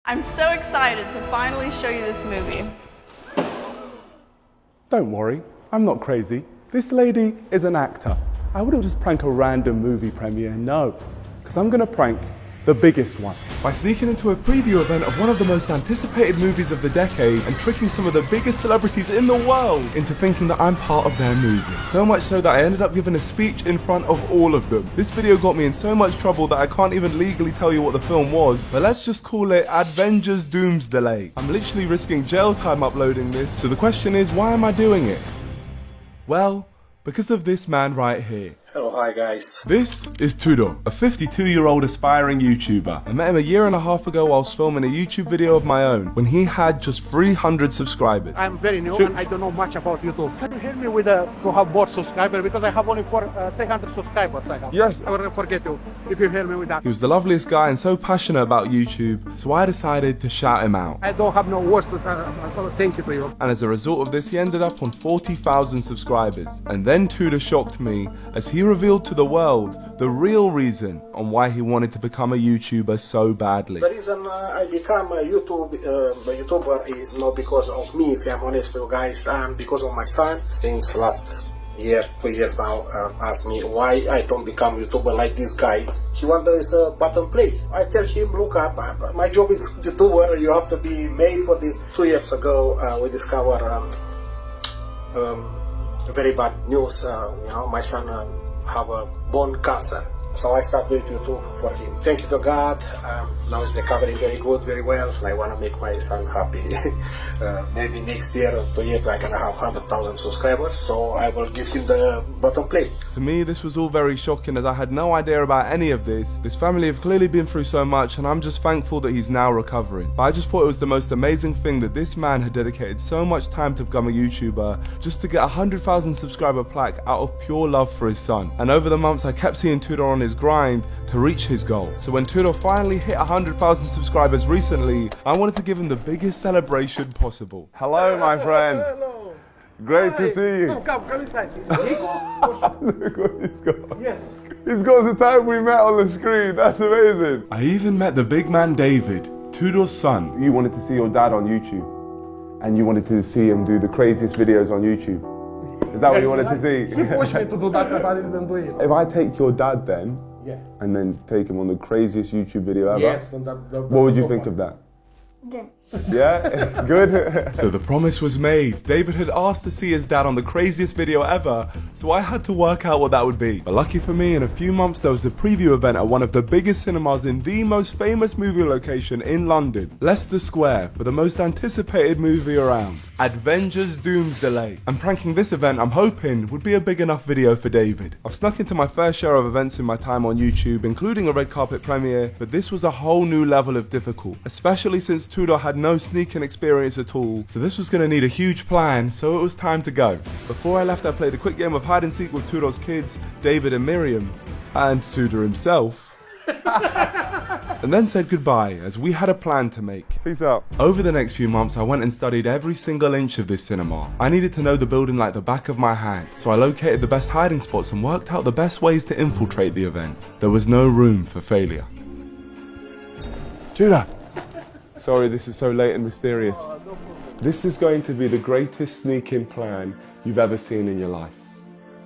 I'm so excited to finally show you this movie. Don't worry, I'm not crazy. This lady is an actor. I wouldn't just prank a random movie premiere, no. Because I'm gonna prank the biggest one. By sneaking into a preview event of one of the most anticipated movies of the decade and tricking some of the biggest celebrities in the world into thinking that I'm part of their movie. So much so that I ended up giving a speech in front of all of them. This video got me in so much trouble that I can't even legally tell you what the film was, but let's just call it Avengers Doomsday. I'm literally risking jail time uploading this, so the question is, why am I doing it? Well, because of this man right here. Hello, hi guys. This is Tudor, a 52-year-old aspiring YouTuber. I met him a year and a half ago whilst filming a YouTube video of my own when he had just 300 subscribers. I'm very new and I don't know much about YouTube. Can you help me with to have more subscribers because I have only 300 subscribers I have. Yes. I will forget you if you help me with that. He was the loveliest guy and so passionate about YouTube, so I decided to shout him out. I don't have no words to thank you to you. And as a result of this, he ended up on 40,000 subscribers. And then Tudor shocked me as he revealed to the world the real reason on why he wanted to become a YouTuber so badly. The reason I become a YouTuber is not because of me, if I'm honest with you guys, and because of my son. Since last year, 2 years now, asked me why I don't become YouTuber like these guys. He wants a button play. I tell him, look up, my job is YouTuber, you have to be made for this. 2 years ago, we discovered very bad news. My son have a bone cancer. So I started doing YouTube for him. Thank you to God. Now he's recovering very good, very well. I want to make my son happy. Maybe next year or 2 years I'm gonna have 100,000 subscribers. So I will give him the button play. To me, this was all very shocking as I had no idea about any of this. This family have clearly been through so much and I'm just thankful that he's now recovering. But I just thought it was the most amazing thing that this man had dedicated so much time to become a YouTuber just to get a 100,000 subscriber plaque out of pure love for his son. And over the months I kept seeing Tudor on his grind to reach his goal. So when Tudor finally hit 100,000 subscribers recently, I wanted to give him the biggest celebration possible. Hello, my friend. Hello. Great Hi. to see you. Come inside. Is it Nico? Look what he's got. Yes. He's got the time we met on the screen. That's amazing. I even met the big man David, Tudor's son. You wanted to see your dad on YouTube, and you wanted to see him do the craziest videos on YouTube. Is that what you wanted to see? He pushed me to do that, but I didn't do it. If I take your dad then, Yeah. and then take him on the craziest YouTube video ever, Yes. what would you think of that? Good. Yeah? Good? So the promise was made. David had asked to see his dad on the craziest video ever, so I had to work out what that would be. But lucky for me, in a few months there was a preview event at one of the biggest cinemas in the most famous movie location in London, Leicester Square, for the most anticipated movie around, Avengers Doomsday. And pranking this event, I'm hoping, would be a big enough video for David. I've snuck into my fair share of events in my time on YouTube, including a red carpet premiere, but this was a whole new level of difficult, especially since Tudor had no sneaking experience at all, so this was going to need a huge plan, so it was time to go. Before I left, I played a quick game of hide and seek with Tudor's kids, David and Miriam, and Tudor himself, and then said goodbye as we had a plan to make. Peace out. Over the next few months, I went and studied every single inch of this cinema. I needed to know the building like the back of my hand, so I located the best hiding spots and worked out the best ways to infiltrate the event. There was no room for failure. Tudor! Sorry, this is so late and mysterious. This is going to be the greatest sneak-in plan you've ever seen in your life.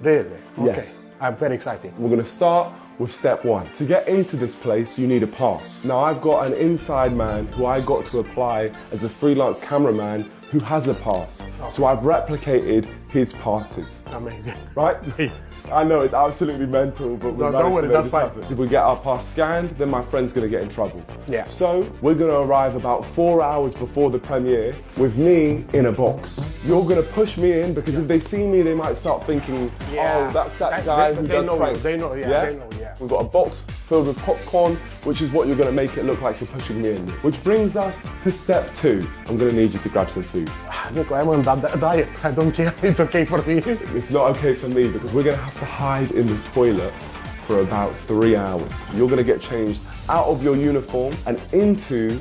Really? Okay. Yes. I'm very excited. We're going to start with step one. To get into this place, you need a pass. Now, I've got an inside man who I got to apply as a freelance cameraman who has a pass. So I've replicated his passes. Amazing. Right? Yes. I know it's absolutely mental, but No, don't worry, that's fine. If we get our pass scanned, then my friend's gonna get in trouble. Yeah. So we're gonna arrive about 4 hours before the premiere with me in a box. You're gonna push me in because if they see me, they might start thinking, Yeah. oh, that's that guy who they does know you. pranks. They know, yeah, they know, yeah. We've got a box filled with popcorn, which is what you're gonna make it look like you're pushing me in. Which brings us to step two. I'm gonna need you to grab some food. Nico, I'm on that diet. I don't care. It's okay for me. It's not okay for me because we're gonna have to hide in the toilet for about 3 hours. You're gonna get changed out of your uniform and into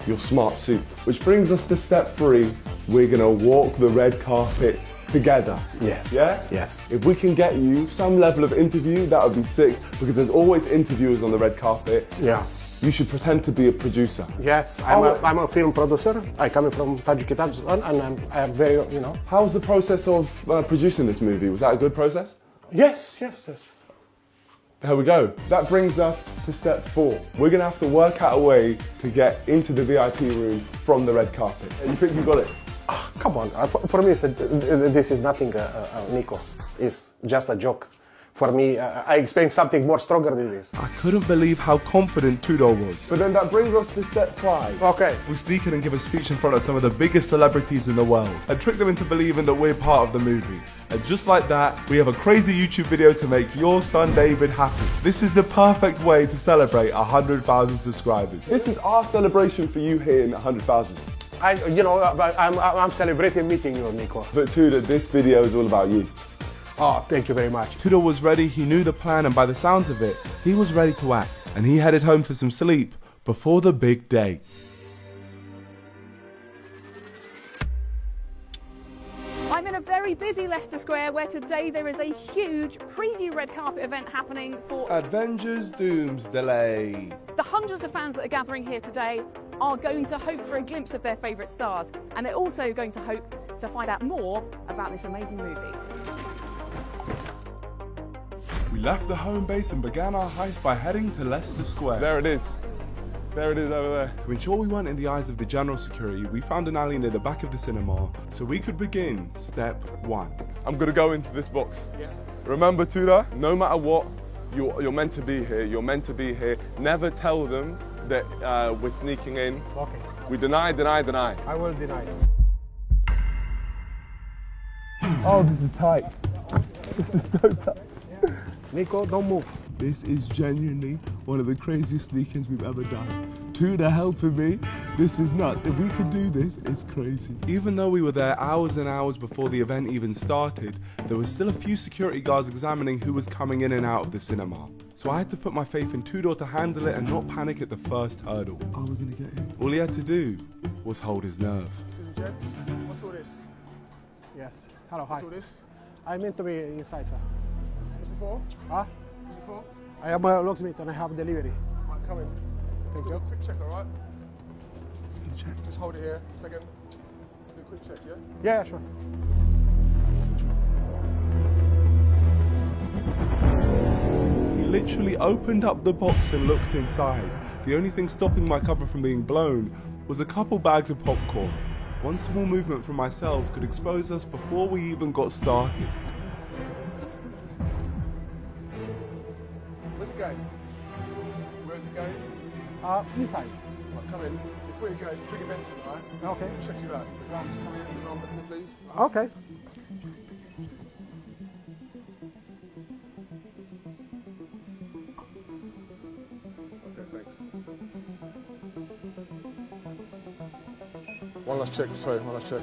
your smart suit. Which brings us to step three. We're gonna walk the red carpet together. Yes. Yeah? Yes. If we can get you some level of interview, that would be sick because there's always interviewers on the red carpet. Yeah. you should pretend to be a producer. Yes, I'm a film producer. I come from Tajikistan, and I'm very, you know. How was the process of producing this movie? Was that a good process? Yes. There we go. That brings us to step 4. We're gonna have to work out a way to get into the VIP room from the red carpet. You think you got it? Come on, for me, this is nothing, Nico. It's just a joke. For me, I expect something more stronger than this. I couldn't believe how confident Tudor was. But then that brings us to step 5. Okay. We sneak in and give a speech in front of some of the biggest celebrities in the world and trick them into believing that we're part of the movie. And just like that, we have a crazy YouTube video to make your son David happy. This is the perfect way to celebrate 100,000 subscribers. This is our celebration for you hitting 100,000. I'm celebrating meeting you, Nico. But Tudor, this video is all about you. Oh, thank you very much. Tudor was ready, he knew the plan, and by the sounds of it, he was ready to act. And he headed home for some sleep before the big day. I'm in a very busy Leicester Square where today there is a huge preview red carpet event happening for Avengers Doomsday. the hundreds of fans that are gathering here today are going to hope for a glimpse of their favourite stars, and they're also going to hope to find out more about this amazing movie. We left the home base and began our heist by heading to Leicester Square. There it is. There it is over there. To ensure we weren't in the eyes of the general security, we found an alley near the back of the cinema so we could begin step 1. I'm gonna go into this box. Yeah. Remember, Tudor, no matter what, you're meant to be here. You're meant to be here. Never tell them that we're sneaking in. Okay. We deny. I will deny. Oh, this is tight. This is so tight. Nico, don't move. This is genuinely one of the craziest sneak-ins we've ever done. Tudor helping me. This is nuts. If we could do this, it's crazy. Even though we were there hours and hours before the event even started, there was still a few security guards examining who was coming in and out of the cinema. So I had to put my faith in Tudor to handle it and not panic at the first hurdle. Are we gonna get in? All he had to do was hold his nerve. Gents, what's all this? Yes. Hello, hi. What's all this? I meant to be inside, sir. What's it for? Huh? What's it for? I am a locksmith and I have delivery. Right, come in. Thank Do you. a quick check, alright? Check. Just hold it here. Second. Do a quick check, yeah? Yeah, sure. He literally opened up the box and looked inside. The only thing stopping my cover from being blown was a couple bags of popcorn. One small movement from myself could expose us before we even got started. Where's it going? Where's it going? Inside. Right, come in. Before you go, it's a big event tonight. Okay. Check you out. The grounds come in. The grounds come in, please. Okay. Okay, thanks. One last check. Sorry, one last check.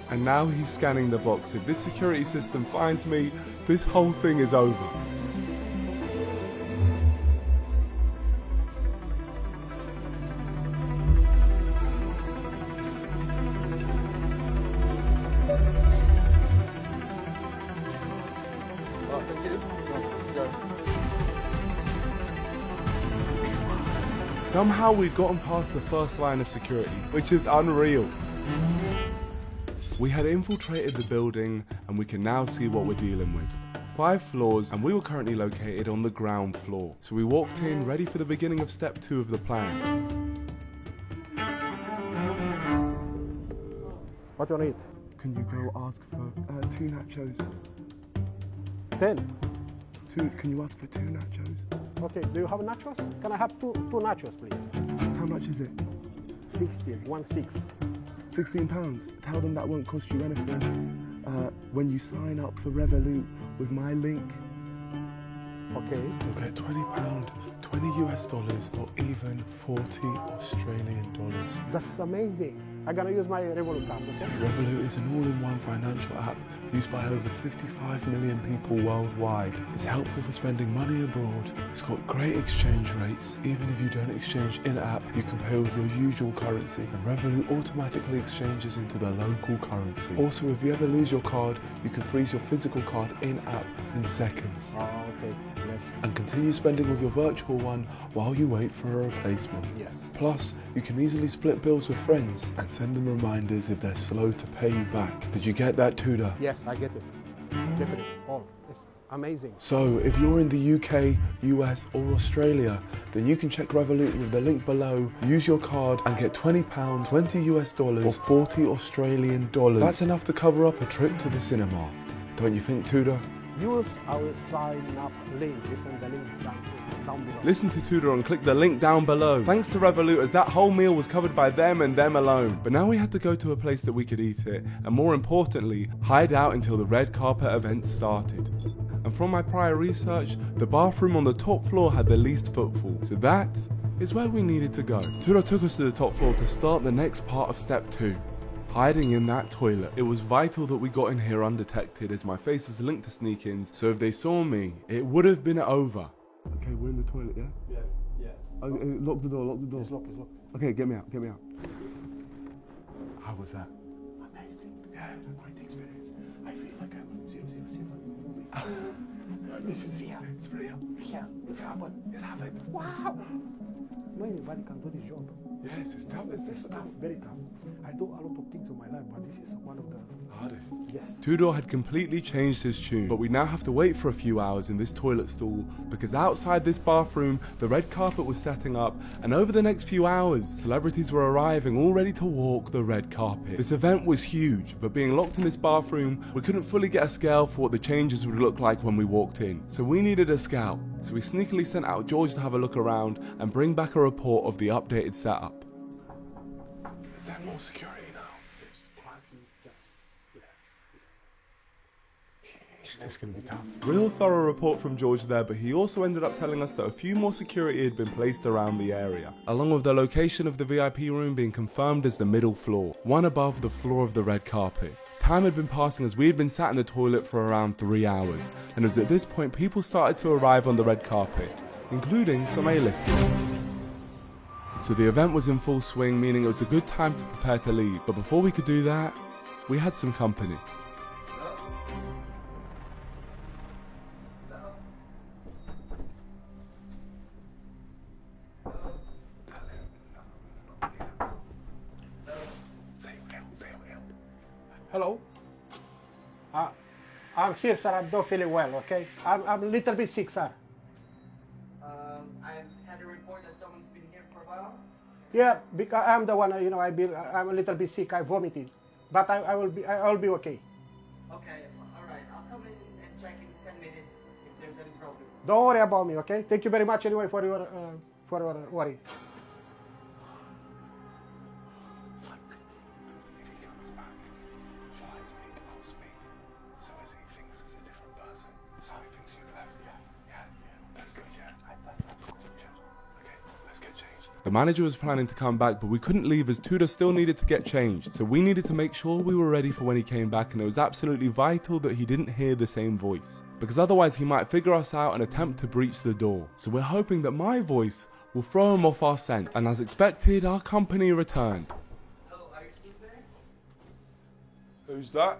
And now he's scanning the box. If this security system finds me, this whole thing is over. Alright, thank you. Go. Somehow we'd gotten past the first line of security, which is unreal. We had infiltrated the building and we can now see what we're dealing with. 5 floors, and we were currently located on the ground floor. So we walked in ready for the beginning of step 2 of the plan. What you want to eat? Can you go ask for 2 nachos? 10. Can you ask for 2 nachos? Okay, do you have nachos? Can I have two nachos, please? How much is it? 16, 1-6. £16. Tell them that won't cost you anything. When you sign up for Revolut with my link, Okay. you'll get £20, $20 US, or even 40 Australian dollars. That's amazing. I'm gonna use my Revolut card, okay? Revolut is an all-in-one financial app used by over 55 million people worldwide. It's helpful for spending money abroad. It's got great exchange rates. Even if you don't exchange in-app, you can pay with your usual currency. And Revolut automatically exchanges into the local currency. Also, if you ever lose your card, you can freeze your physical card in-app in seconds. Oh, okay. Yes. And continue spending with your virtual one while you wait for a replacement. Yes. Plus, you can easily split bills with friends and send them reminders if they're slow to pay you back. Did you get that, Tudor? Yes, I get it. Definitely. Oh, it's amazing. So, if you're in the UK, US or Australia, then you can check Revolut with the link below, use your card and get £20, $20 US or 40 Australian dollars. That's enough to cover up a trip to the cinema. Don't you think, Tudor? Use our sign up link. Listen the link down below. Listen to Tudor and click the link down below. Thanks to Revolut, as that whole meal was covered by them and them alone. But now we had to go to a place that we could eat it, and more importantly, hide out until the red carpet event started. And from my prior research, the bathroom on the top floor had the least footfall, so that is where we needed to go. Tudor took us to the top floor to start the next part of step 2. Hiding in that toilet. It was vital that we got in here undetected, as my face is linked to sneak-ins, so if they saw me, it would have been over. Okay, we're in the toilet, yeah? Yeah. Oh, lock the door, lock the door. It's locked, it's locked. Okay, get me out. How was that? Amazing. Yeah, great experience. I feel like I'm in 007 movie. This is real. It's real. Real. It's happened. It's happened. Wow. No anybody can do this job. Yes, it's tough. It's tough, very tough. I do a lot of things in my life, but this is one of the hardest. yes. Tudor had completely changed his tune, but we now have to wait for a few hours in this toilet stall because outside this bathroom, the red carpet was setting up, and over the next few hours, celebrities were arriving all ready to walk the red carpet. This event was huge, but being locked in this bathroom, we couldn't fully get a scale for what the changes would look like when we walked in. So we needed a scout. So we sneakily sent out George to have a look around and bring back a report of the updated setup. Is there more security now? This can be tough. Real thorough report from George there, but he also ended up telling us that a few more security had been placed around the area, along with the location of the VIP room being confirmed as the middle floor, one above the floor of the red carpet. Time had been passing as we had been sat in the toilet for around 3 hours, and it was at this point people started to arrive on the red carpet, including some A-listers. So the event was in full swing, meaning it was a good time to prepare to leave, but before we could do that, we had some company. Hello. I'm here, sir. I'm not feeling well. Okay. I'm a little bit sick, sir. I've had a report that someone's been here for a while. Yeah, because I'm the one. You know, I'm a little bit sick. I vomited, but I will be okay. Okay, all right. I'll come in and check in 10 minutes if there's any problem. Don't worry about me. Okay. Thank you very much anyway for your worry. The manager was planning to come back, but we couldn't leave as Tudor still needed to get changed, so we needed to make sure we were ready for when he came back, and it was absolutely vital that he didn't hear the same voice, because otherwise he might figure us out and attempt to breach the door. So we're hoping that my voice will throw him off our scent, and as expected, our company returned. Hello, are you still there? Who's that?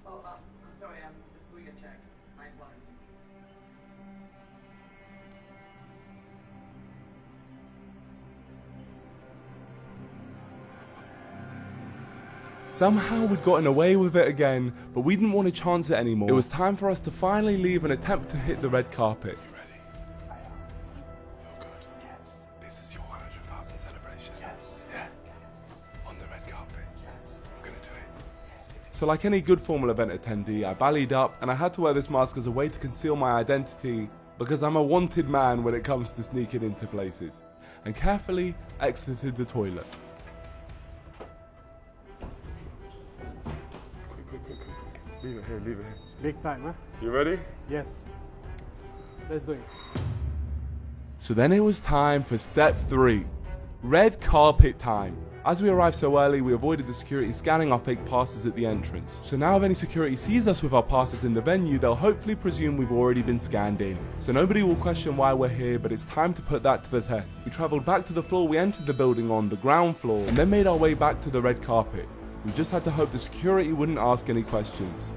Oh, I'm sorry, I'm just doing a check. My apologies. Somehow we'd gotten away with it again, but we didn't want to chance it anymore. It was time for us to finally leave and attempt to hit the red carpet. You ready? I am. You're good? Yes. This is your 100,000 celebration? Yes. Yeah? On the red carpet? Yes. I'm gonna do it. Yes. So like any good formal event attendee, I ballied up and I had to wear this mask as a way to conceal my identity because I'm a wanted man when it comes to sneaking into places, and carefully exited the toilet. Leave it here, leave it here. Big time, huh? You ready? Yes. Let's do it. So then it was time for step 3, red carpet time. As we arrived so early, we avoided the security scanning our fake passes at the entrance. So now if any security sees us with our passes in the venue, they'll hopefully presume we've already been scanned in. So nobody will question why we're here, but it's time to put that to the test. We travelled back to the floor we entered the building on, the ground floor, and then made our way back to the red carpet. We just had to hope the security wouldn't ask any questions.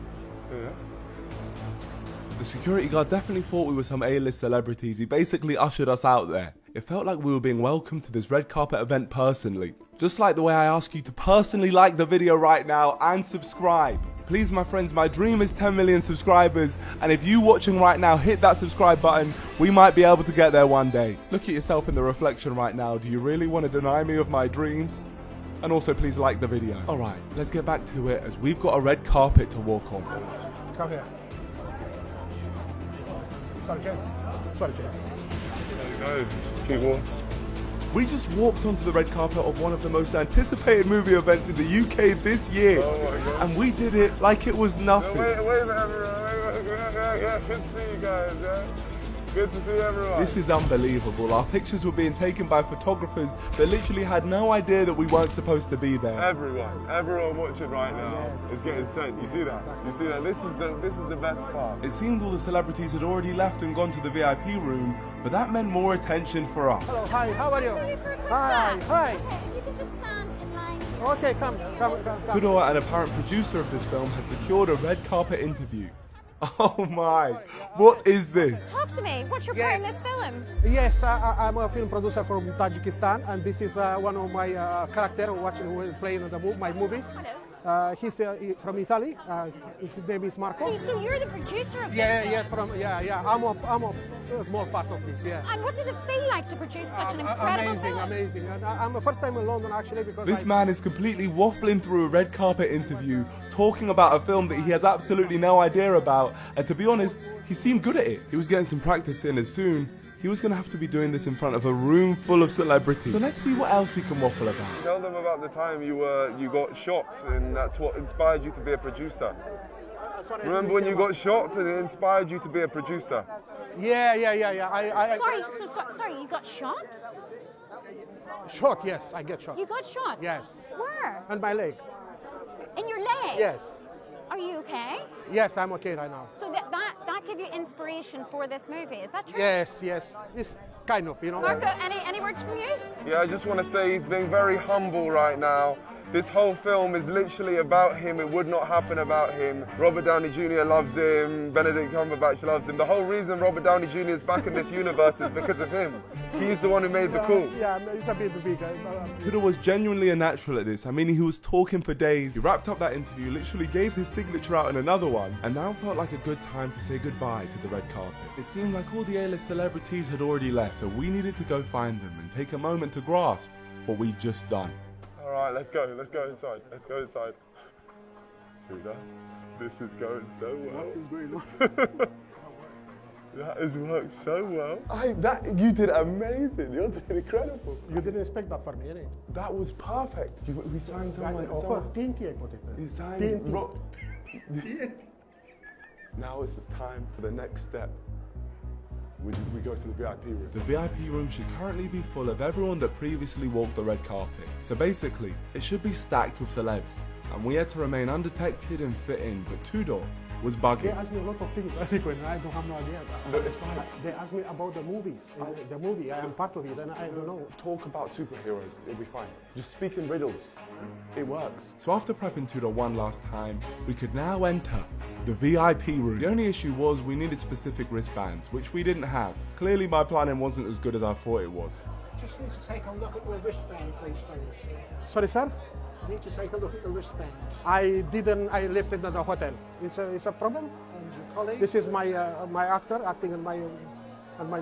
The security guard definitely thought we were some A-list celebrities. He basically ushered us out there. It felt like we were being welcomed to this red carpet event personally. Just like the way I ask you to personally like the video right now and subscribe. Please, my friends, my dream is 10 million subscribers, and if you watching right now hit that subscribe button, we might be able to get there one day. Look at yourself in the reflection right now. Do you really want to deny me of my dreams? And also, please like the video. Alright, let's get back to it as we've got a red carpet to walk on. Come here. Sorry, James. Sorry, James. There you go. Keep walking. We just walked onto the red carpet of one of the most anticipated movie events in the UK this year. Oh my God. And we did it like it was nothing. Wait a minute, everyone. Yeah, good to see you guys, yeah? Good to see everyone. This is unbelievable. Our pictures were being taken by photographers that literally had no idea that we weren't supposed to be there. Everyone watching right now is getting sent. You see that? You see that? This is the best part. It seemed all the celebrities had already left and gone to the VIP room, but that meant more attention for us. Hello, hi, how are you? Hi. Okay, if you could just stand in line. Okay, come. Tudor, an apparent producer of this film, had secured a red carpet interview. Oh my, what is this? Talk to me. What's your part in this film? Yes, I'm a film producer from Tajikistan, and this is one of my characters playing in my movies. Hello. He's from Italy. His name is Marco. So you're the producer of this? Yes, I'm a small part of this. Yeah. And what did it feel like to produce such an incredible film? Amazing. And I'm the first time in London actually because This man is completely waffling through a red carpet interview, talking about a film that he has absolutely no idea about, and to be honest, he seemed good at it. He was getting some practice in as soon he was going to have to be doing this in front of a room full of celebrities. So let's see what else he can waffle about. Tell them about the time you got shot, and that's what inspired you to be a producer. Remember when you got shot and it inspired you to be a producer? Yeah. Sorry, you got shot? Shot, yes, I get shot. You got shot? Yes. Where? And my leg. In your leg? Yes. Are you okay? Yes, I'm okay right now. So that gave you inspiration for this movie, is that true? Yes. It's kind of, you know. Marco, any words from you? Yeah, I just want to say he's being very humble right now. This whole film is literally about him. It would not happen about him. Robert Downey Jr. loves him. Benedict Cumberbatch loves him. The whole reason Robert Downey Jr. is back in this universe is because of him. He's the one who made the call. Yeah, it's a bit big. Tudor was genuinely a natural at this. I mean, he was talking for days. He wrapped up that interview, literally gave his signature out in another one, and now felt like a good time to say goodbye to the red carpet. It seemed like all the A-list celebrities had already left, so we needed to go find them and take a moment to grasp what we'd just done. All right, let's go inside. Tudor, this is going so well. What is going on? That has worked so well. You did amazing. You're doing incredible. You didn't expect that for me, innit? That was perfect. We signed someone. You signed. Now is the time for the next step. We go to the VIP room. The VIP room should currently be full of everyone that previously walked the red carpet. So basically, it should be stacked with celebs. And we had to remain undetected and fit in, but Tudor was bugging. They asked me a lot of things, I don't have no idea. No, it's fine. They asked me about the movies. The movie, I am part of it, and I don't know. Talk about superheroes, it'll be fine. Just speak in riddles. It works. So after prepping Tudor one last time, we could now enter the VIP room. The only issue was we needed specific wristbands, which we didn't have. Clearly my planning wasn't as good as I thought it was. Just need to take a look at your wristband, please, Fergus. Sorry, sir? I need to take a look at the wristbands. I left it at the hotel. It's a problem? And your colleague? This is my actor acting in my movie. All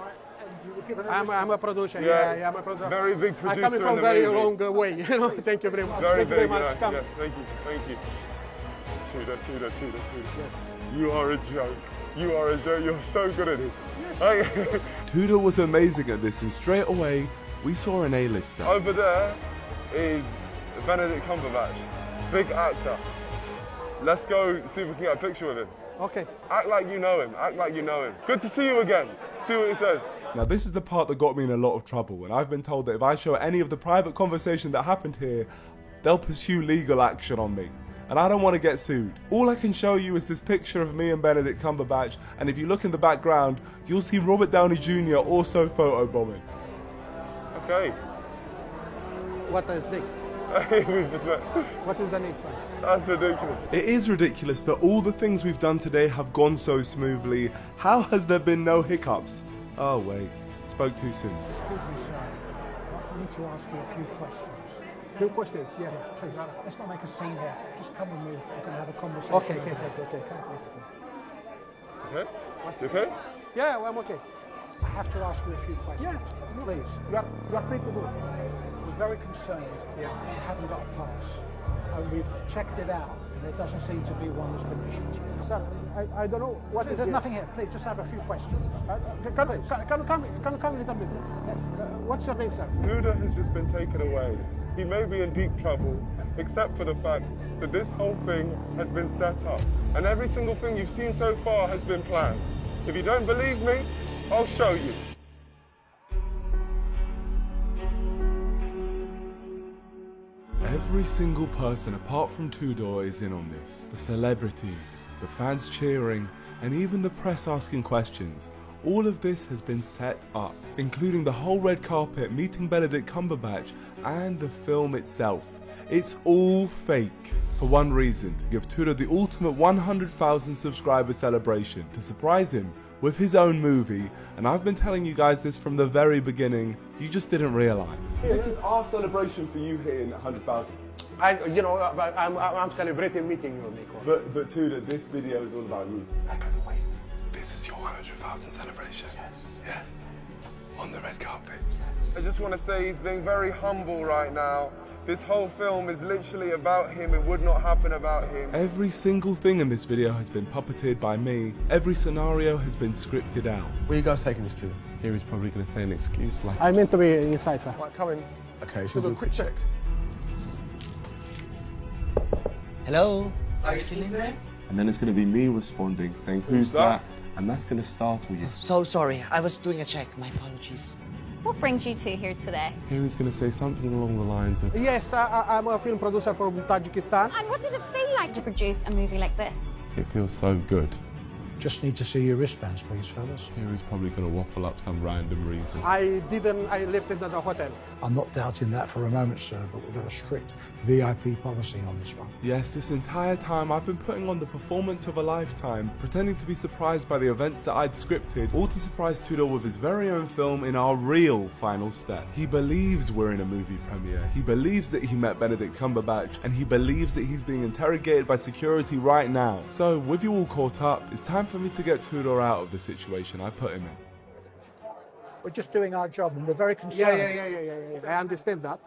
right. And you were given a I'm a producer. Yeah, Yeah, I'm a producer. very big producer I'm coming from in the very movie. long way. You know. Thank you very much. Very Thank big. you very much. Come. Yeah, thank you. Tudor. Yes. You are a joke. You're so good at this. Yes. Tudor was amazing at this, and straight away, we saw an A-lister. Over there is Benedict Cumberbatch, big actor. Let's go see if we can get a picture with him. Okay. Act like you know him. Good to see you again. See what he says. Now this is the part that got me in a lot of trouble, and I've been told that if I show any of the private conversation that happened here, they'll pursue legal action on me. And I don't want to get sued. All I can show you is this picture of me and Benedict Cumberbatch, and if you look in the background, you'll see Robert Downey Jr. also photobombing. Okay. What is this? We've just met. What is the need for? That's ridiculous. It is ridiculous that all the things we've done today have gone so smoothly. How has there been no hiccups? Oh wait, spoke too soon. Excuse me, sir. I need to ask you a few questions. Few questions, yes. Please, let's not make a scene here. Just come with me. We can have a conversation. Okay. Okay? You okay? Yeah, well, I'm okay. I have to ask you a few questions. Please. You are free to do it. We're very concerned. You haven't got a pass. And we've checked it out, and there doesn't seem to be one that's been issued to you. Sir, I don't know what is There's it. nothing here. Please, just have a few questions. Can you come a little bit? What's your name, sir? Tudor has just been taken away. He may be in deep trouble, except for the fact that this whole thing has been set up. And every single thing you've seen so far has been planned. If you don't believe me, I'll show you. Every single person apart from Tudor is in on this. The celebrities, the fans cheering, and even the press asking questions. All of this has been set up, including the whole red carpet, meeting Benedict Cumberbatch, and the film itself. It's all fake. For one reason, to give Tudor the ultimate 100,000 subscriber celebration, to surprise him with his own movie, and I've been telling you guys this from the very beginning, you just didn't realise. This is our celebration for you hitting 100,000. I'm celebrating meeting you, Nico. But Tudor, this video is all about you. I can't wait. This is your 100,000 celebration. Yes. Yeah. On the red carpet. I just want to say he's being very humble right now. This whole film is literally about him. It would not happen about him. Every single thing in this video has been puppeted by me. Every scenario has been scripted out. Where are you guys taking this to? Here he's probably going to say an excuse like... I meant to be inside, sir. Right, come in. Okay, so do a quick check. Hello? Are you still in there? And then it's going to be me responding, saying, who's that? And that's going to startle you. So sorry, I was doing a check. My apologies. What brings you two here today? Here he's going to say something along the lines of... Yes, I'm a film producer from Tajikistan. And what did it feel like to produce a movie like this? It feels so good. Just need to see your wristbands, please, fellas. Here he's probably going to waffle up some random reason. I left it at the hotel. I'm not doubting that for a moment, sir, but we've got a strict VIP policy on this one. Yes, this entire time I've been putting on the performance of a lifetime, pretending to be surprised by the events that I'd scripted, all to surprise Tudor with his very own film in our real final step. He believes we're in a movie premiere, he believes that he met Benedict Cumberbatch, and he believes that he's being interrogated by security right now. So, with you all caught up, it's time for me to get Tudor out of the situation I put him in. We're just doing our job, and we're very concerned. Yeah. I understand that.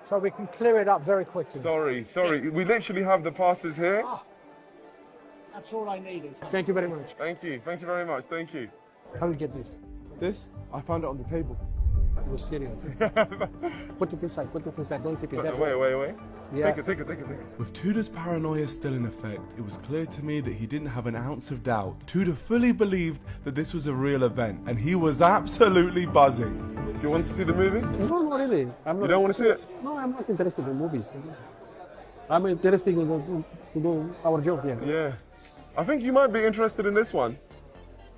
So we can clear it up very quickly. Sorry. We literally have the passes here. That's all I needed. Thank you very much. Thank you very much. Thank you. I will get this. This? I found it on the table. You're serious. Put it inside. Don't keep it there. Wait. Yeah. Take it. With Tudor's paranoia still in effect, it was clear to me that he didn't have an ounce of doubt. Tudor fully believed that this was a real event, and he was absolutely buzzing. Do you want to see the movie? No, not really. You don't want to see it? No, I'm not interested in movies. I'm interested in to do our job here. Yeah. I think you might be interested in this one.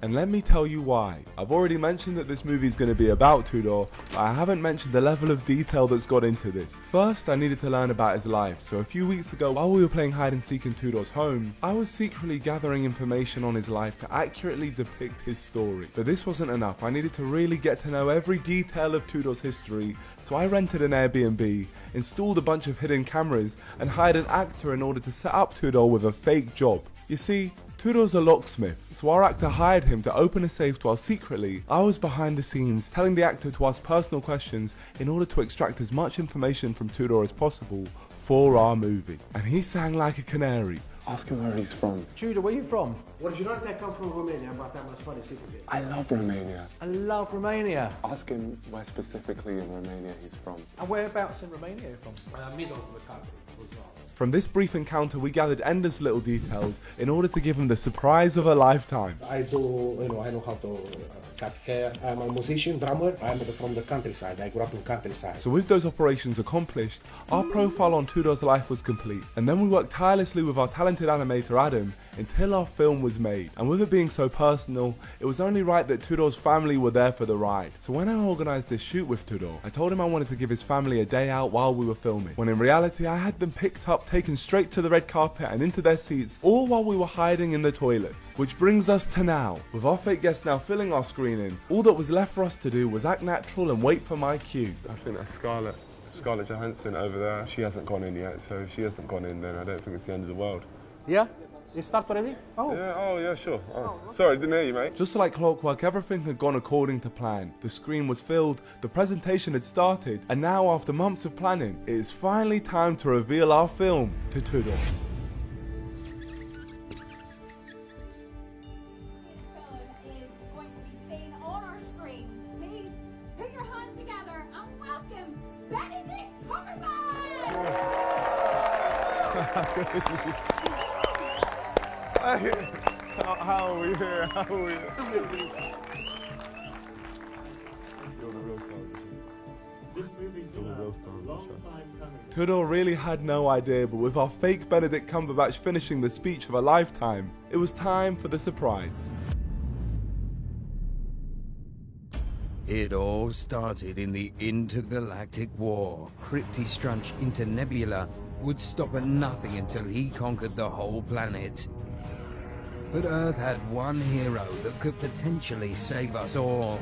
And let me tell you why. I've already mentioned that this movie is going to be about Tudor, but I haven't mentioned the level of detail that's got into this. First, I needed to learn about his life, so a few weeks ago, while we were playing hide and seek in Tudor's home, I was secretly gathering information on his life to accurately depict his story. But this wasn't enough. I needed to really get to know every detail of Tudor's history, so I rented an Airbnb, installed a bunch of hidden cameras, and hired an actor in order to set up Tudor with a fake job. You see, Tudor's a locksmith, so our actor hired him to open a safe while secretly, I was behind the scenes telling the actor to ask personal questions in order to extract as much information from Tudor as possible for our movie. And he sang like a canary. Ask him where he's from. Tudor, where are you from? Originally, I come from Romania, but I'm a Spanish citizen. I love Romania. I love Romania. Ask him where specifically in Romania he's from. And whereabouts in Romania are you from? Middle of the country. From this brief encounter, we gathered endless little details in order to give him the surprise of a lifetime. I know how to cut hair. I'm a musician, drummer. I'm from the countryside. I grew up in countryside. So with those operations accomplished, our profile on Tudor's life was complete. And then we worked tirelessly with our talented animator Adam until our film was made. And with it being so personal, it was only right that Tudor's family were there for the ride. So when I organised this shoot with Tudor, I told him I wanted to give his family a day out while we were filming, when in reality I had them picked up, taken straight to the red carpet and into their seats, all while we were hiding in the toilets. Which brings us to now. With our fake guests now filling our screening, all that was left for us to do was act natural and wait for my cue. I think that's Scarlett Johansson over there. She hasn't gone in yet, so if she hasn't gone in, then I don't think it's the end of the world. Yeah? You start already? Oh. Yeah, sure. Oh. Sorry, didn't hear you, mate. Just like clockwork, everything had gone according to plan. The screen was filled, the presentation had started, and now after months of planning, it is finally time to reveal our film to Tudor. How are we here? How are we here? You're the real star. This movie's been a long time coming. Tudor really had no idea, but with our fake Benedict Cumberbatch finishing the speech of a lifetime, it was time for the surprise. It all started in the intergalactic war. Crypti Strunch Internebula would stop at nothing until he conquered the whole planet. But Earth had one hero that could potentially save us all.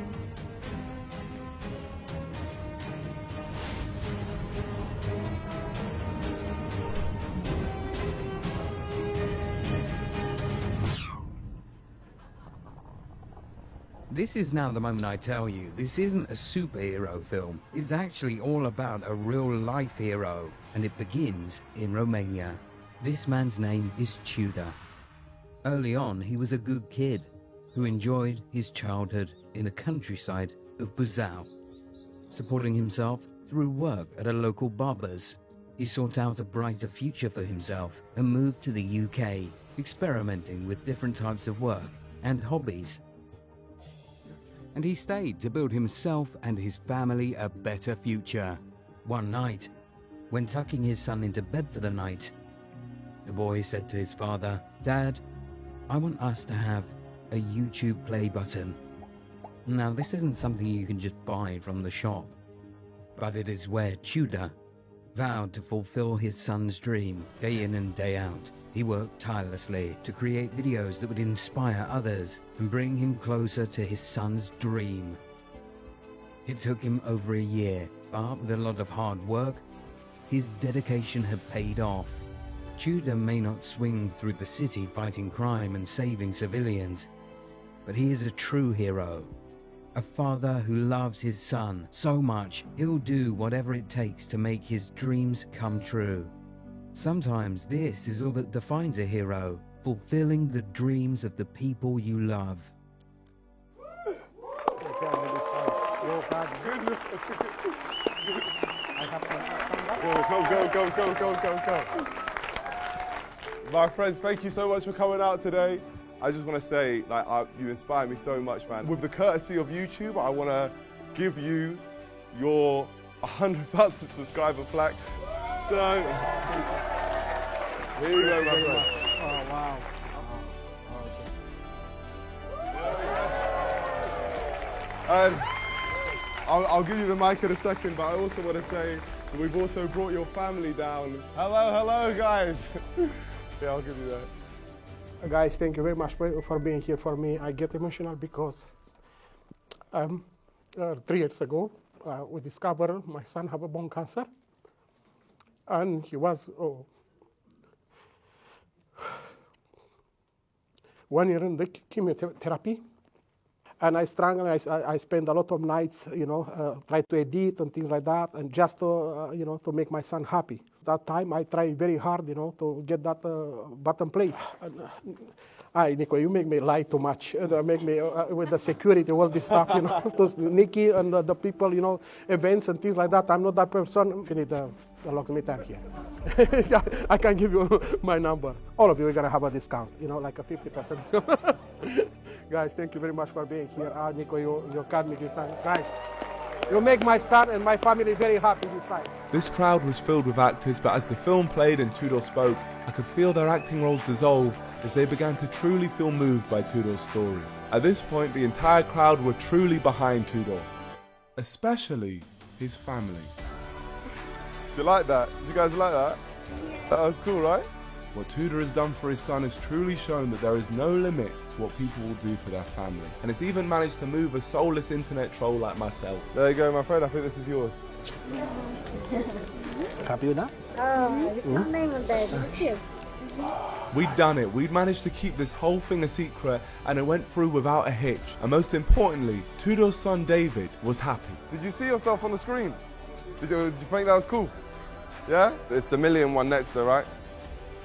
This is now the moment I tell you, this isn't a superhero film. It's actually all about a real-life hero, and it begins in Romania. This man's name is Tudor. Early on, he was a good kid who enjoyed his childhood in the countryside of Buzău. Supporting himself through work at a local barber's, he sought out a brighter future for himself and moved to the UK, experimenting with different types of work and hobbies. And he stayed to build himself and his family a better future. One night, when tucking his son into bed for the night, the boy said to his father, "Dad, I want us to have a YouTube play button." Now, this isn't something you can just buy from the shop, but it is where Tudor vowed to fulfill his son's dream day in and day out. He worked tirelessly to create videos that would inspire others and bring him closer to his son's dream. It took him over a year, but with a lot of hard work, his dedication had paid off. Tudor may not swing through the city fighting crime and saving civilians, but he is a true hero. A father who loves his son so much, he'll do whatever it takes to make his dreams come true. Sometimes this is all that defines a hero, fulfilling the dreams of the people you love. Go. My friends, thank you so much for coming out today. I just want to say, you inspire me so much, man. With the courtesy of YouTube, I want to give you your 100,000 subscriber plaque. So, here you go, my friend. Oh, wow. And I'll give you the mic in a second, but I also want to say that we've also brought your family down. Hello, guys. Yeah, I'll give you that. Guys, thank you very much for being here for me. I get emotional because 3 years ago, we discovered my son have a bone cancer. And he was 1 year in the chemotherapy. And I struggled, I spent a lot of nights, try to edit and things like that, and just to, to make my son happy. That time I tried very hard, to get that button plate. Nico, you make me lie too much. Make me, with the security, all this stuff, those Nikki and the people, events and things like that. I'm not that person. Finish the locksmith here. I can give you my number. All of you are going to have a discount, like a 50% discount. Guys, thank you very much for being here. Nico, you got me this time. Guys, You make my son and my family very happy this side. This crowd was filled with actors, but as the film played and Tudor spoke, I could feel their acting roles dissolve as they began to truly feel moved by Tudor's story. At this point, the entire crowd were truly behind Tudor, especially his family. Do you like that? Did you guys like that? That was cool, right? What Tudor has done for his son has truly shown that there is no limit to what people will do for their family. And it's even managed to move a soulless internet troll like myself. There you go, my friend. I think this is yours. Happy with that? We'd done it. We'd managed to keep this whole thing a secret, and it went through without a hitch. And most importantly, Tudor's son David was happy. Did you see yourself on the screen? Did you think that was cool? Yeah? It's the million one next though, right?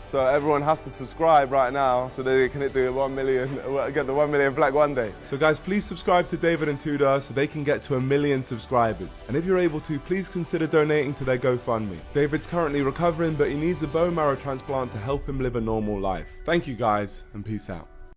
So everyone has to subscribe right now so they can hit the 1 million, get the 1 million flag one day. So guys, please subscribe to David and Tudor so they can get to 1 million subscribers. And if you're able to, please consider donating to their GoFundMe. David's currently recovering, but he needs a bone marrow transplant to help him live a normal life. Thank you guys, and peace out.